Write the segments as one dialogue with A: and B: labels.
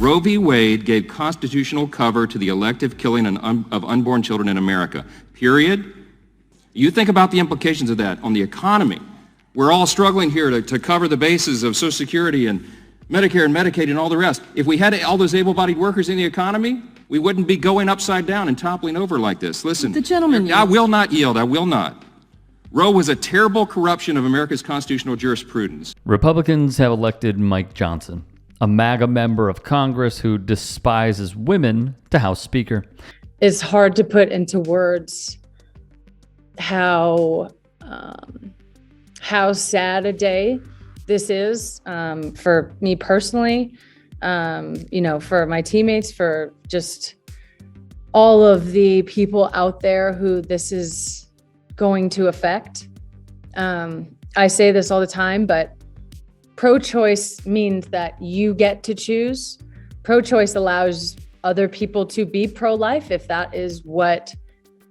A: Roe v. Wade gave constitutional cover to the elective killing of unborn children in America, period. You think about the implications of that on the economy. We're all struggling here to cover the bases of Social Security and Medicare and Medicaid and all the rest. If we had all those able-bodied workers in the economy, we wouldn't be going upside down and toppling over like this. Listen,
B: the gentleman
A: I will not yield. I will not. Roe was a terrible corruption of America's constitutional jurisprudence.
C: Republicans have elected Mike Johnson, a MAGA member of Congress who despises women, to House Speaker.
B: It's hard to put into words how sad a day this is for me personally, for my teammates, for just all of the people out there who this is going to affect. I say this all the time, but pro-choice means that you get to choose. Pro-choice allows other people to be pro-life if that is what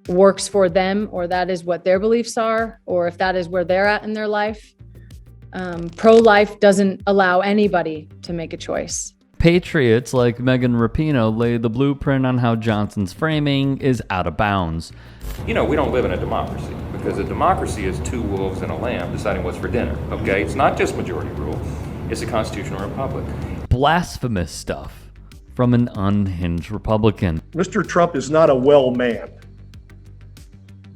B: works for them, or that is what their beliefs are, or if that is where they're at in their life. Pro-life doesn't allow anybody to make a choice.
C: Patriots like Megan Rapinoe lay the blueprint on how Johnson's framing is out of bounds.
A: We don't live in a democracy, because a democracy is two wolves and a lamb deciding what's for dinner, okay? It's not just majority rule, it's a constitutional republic.
C: Blasphemous stuff from an unhinged Republican.
D: Mr. Trump is not a well man.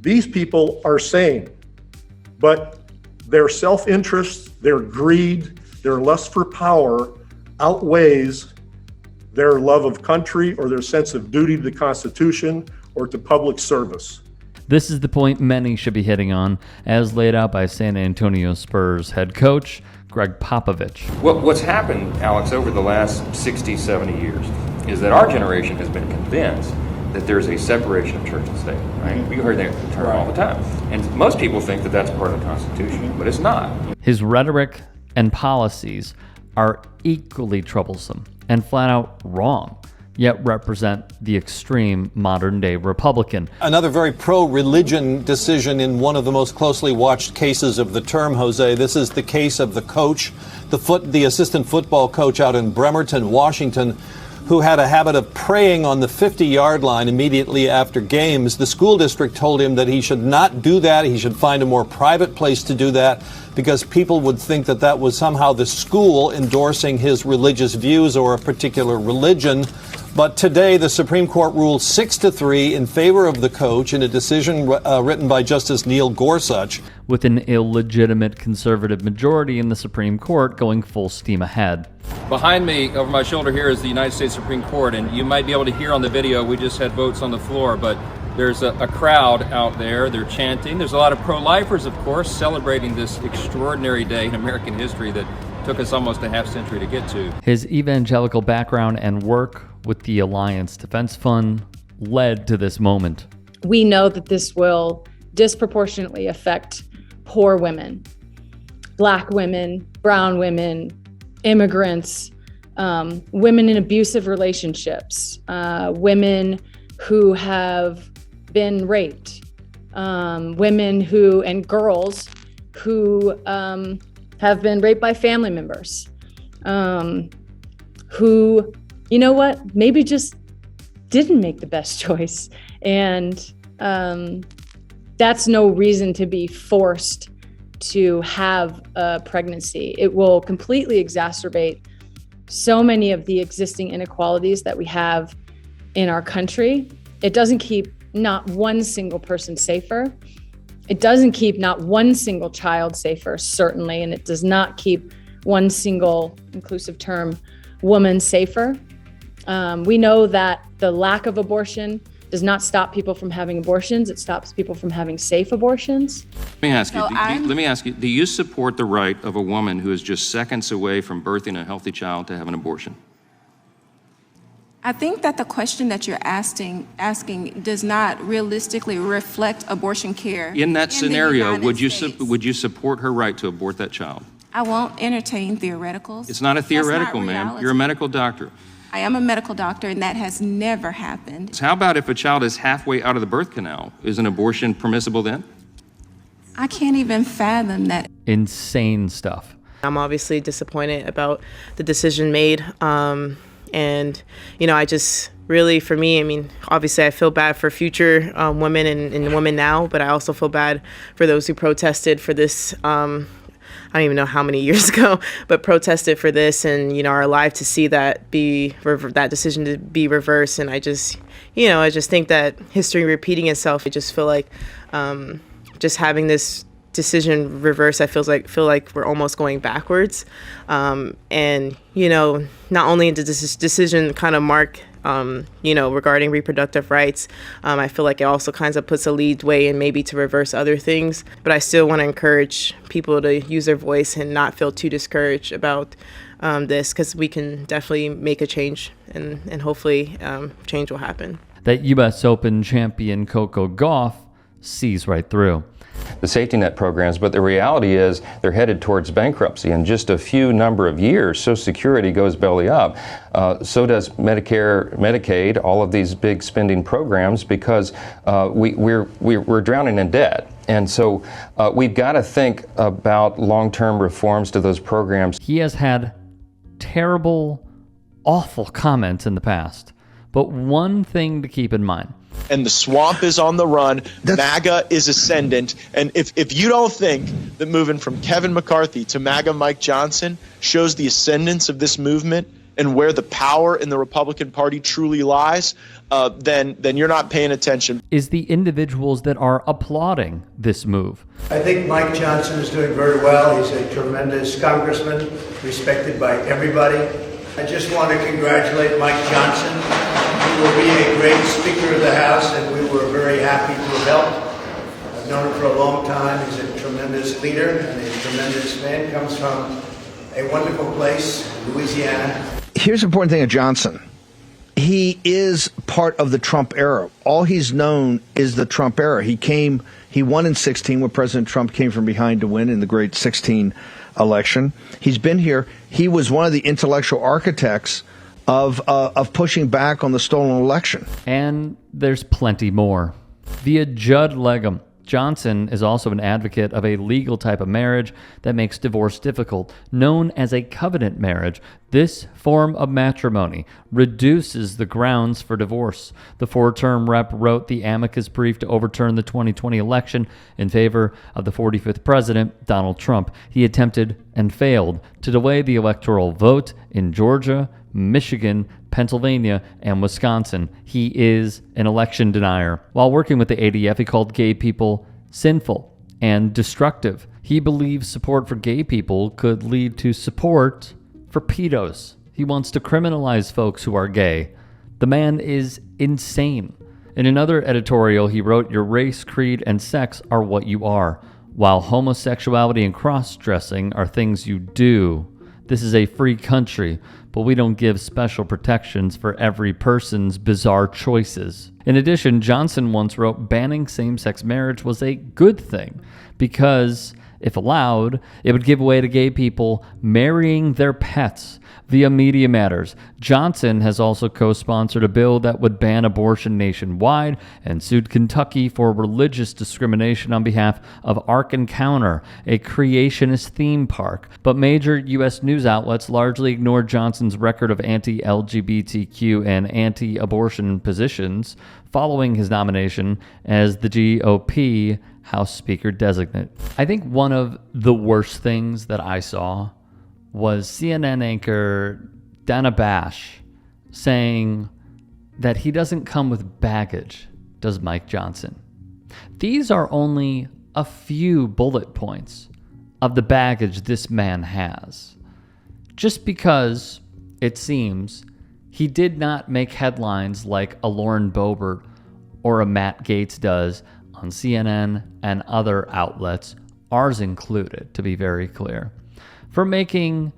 D: These people are sane, but their self-interest, their greed, their lust for power outweighs their love of country or their sense of duty to the Constitution or to public service.
C: This is the point many should be hitting on, as laid out by San Antonio Spurs head coach Gregg Popovich.
A: What's happened, Alex, over the last 60, 70 years is that our generation has been convinced that there's a separation of church and state, right? We heard that term all the time. And most people think that that's part of the Constitution, but it's not.
C: His rhetoric and policies are equally troublesome and flat out wrong, yet represent the extreme modern-day Republican.
E: Another very pro-religion decision in one of the most closely watched cases of the term, Jose. This is the case of the coach, the assistant football coach out in Bremerton, Washington, who had a habit of praying on the 50-yard line immediately after games. The school district told him that he should not do that. He should find a more private place to do that, because people would think that that was somehow the school endorsing his religious views or a particular religion. But today, the Supreme Court ruled 6-3 in favor of the coach in a decision written by Justice Neil Gorsuch.
C: With an illegitimate conservative majority in the Supreme Court going full steam ahead.
A: Behind me, over my shoulder here, is the United States Supreme Court, and you might be able to hear on the video, we just had votes on the floor, but there's a crowd out there. They're chanting. There's a lot of pro-lifers, of course, celebrating this extraordinary day in American history that took us almost a half century to get to.
C: His evangelical background and work with the Alliance Defense Fund led to this moment.
B: We know that this will disproportionately affect poor women, Black women, brown women, immigrants, women in abusive relationships, women who have been raped, women who, and girls who have been raped by family members, who, you know what, maybe just didn't make the best choice. And that's no reason to be forced to have a pregnancy. It will completely exacerbate so many of the existing inequalities that we have in our country. It doesn't keep not one single person safer. It doesn't keep not one single child safer, certainly, and it does not keep one single, inclusive term, woman safer. We know that the lack of abortion does not stop people from having abortions. It stops people from having safe abortions.
A: Let me ask you, do you support the right of a woman who is just seconds away from birthing a healthy child to have an abortion?
F: I think that the question that you're asking does not realistically reflect abortion care.
A: In that scenario, would you support her right to abort that child?
F: I won't entertain theoreticals.
A: It's not a theoretical, ma'am. You're a medical doctor.
F: I am a medical doctor, and that has never happened.
A: So how about if a child is halfway out of the birth canal? Is an abortion permissible then?
F: I can't even fathom that.
C: Insane stuff.
G: I'm obviously disappointed about the decision made. And, I just really, for me, obviously I feel bad for future women and women now, but I also feel bad for those who protested for this. I don't even know how many years ago, but protested for this and, are alive to see that that decision to be reversed. And I just think that history repeating itself. I just feel like just having this decision reversed, I feel like we're almost going backwards. And, not only did this decision kind of mark regarding reproductive rights, I feel like it also kind of puts a lead way in maybe to reverse other things. But I still want to encourage people to use their voice and not feel too discouraged about this, because we can definitely make a change, and hopefully change will happen.
C: That U.S. Open champion Coco Gauff sees right through.
H: The safety net programs, but the reality is they're headed towards bankruptcy. In just a few number of years, Social Security goes belly up. So does Medicare, Medicaid, all of these big spending programs, because we're drowning in debt. And so we've got to think about long-term reforms to those programs.
C: He has had terrible, awful comments in the past, but one thing to keep in mind.
I: And the swamp is on the run. MAGA is ascendant. And if you don't think that moving from Kevin McCarthy to MAGA Mike Johnson shows the ascendance of this movement and where the power in the Republican Party truly lies, then you're not paying attention.
C: Is the individuals that are applauding this move.
J: I think Mike Johnson is doing very well. He's a tremendous congressman, respected by everybody. I just want to congratulate Mike Johnson. He will be a great Speaker of the House, and we were very happy to have helped. I've known him for a long time. He's a tremendous leader and a tremendous man. Comes from a wonderful place, Louisiana.
K: Here's the important thing of Johnson. He is part of the Trump era. All he's known is the Trump era. He won in 16 when President Trump came from behind to win in the great 16 election. He's been here. He was one of the intellectual architects of pushing back on the stolen election.
C: And there's plenty more. Via Judd Legum, Johnson is also an advocate of a legal type of marriage that makes divorce difficult, known as a covenant marriage. This form of matrimony reduces the grounds for divorce. The four-term rep wrote the amicus brief to overturn the 2020 election in favor of the 45th president, Donald Trump. He attempted and failed to delay the electoral vote in Georgia, Michigan, Pennsylvania, and Wisconsin. He is an election denier. While working with the ADF, he called gay people sinful and destructive. He believes support for gay people could lead to support for pedos. He wants to criminalize folks who are gay. The man is insane. In another editorial, he wrote, "Your race, creed, and sex are what you are, while homosexuality and cross-dressing are things you do. This is a free country, but we don't give special protections for every person's bizarre choices." In addition, Johnson once wrote, banning same-sex marriage was a good thing because, if allowed, it would give way to gay people marrying their pets via Media Matters. Johnson has also co-sponsored a bill that would ban abortion nationwide and sued Kentucky for religious discrimination on behalf of Ark Encounter, a creationist theme park. But major U.S. news outlets largely ignored Johnson's record of anti-LGBTQ and anti-abortion positions following his nomination as the GOP House Speaker designate. I think one of the worst things that I saw was CNN anchor Dana Bash saying that he doesn't come with baggage, does Mike Johnson. These are only a few bullet points of the baggage this man has. Just because, it seems, he did not make headlines like a Lauren Boebert or a Matt Gaetz does on CNN and other outlets, ours included, to be very clear, for making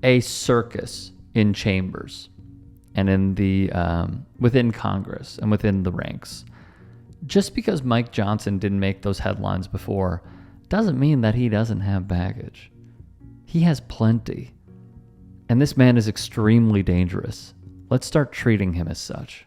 C: a circus in chambers and in the within Congress and within the ranks. Just because Mike Johnson didn't make those headlines before doesn't mean that he doesn't have baggage. He has plenty. And this man is extremely dangerous. Let's start treating him as such.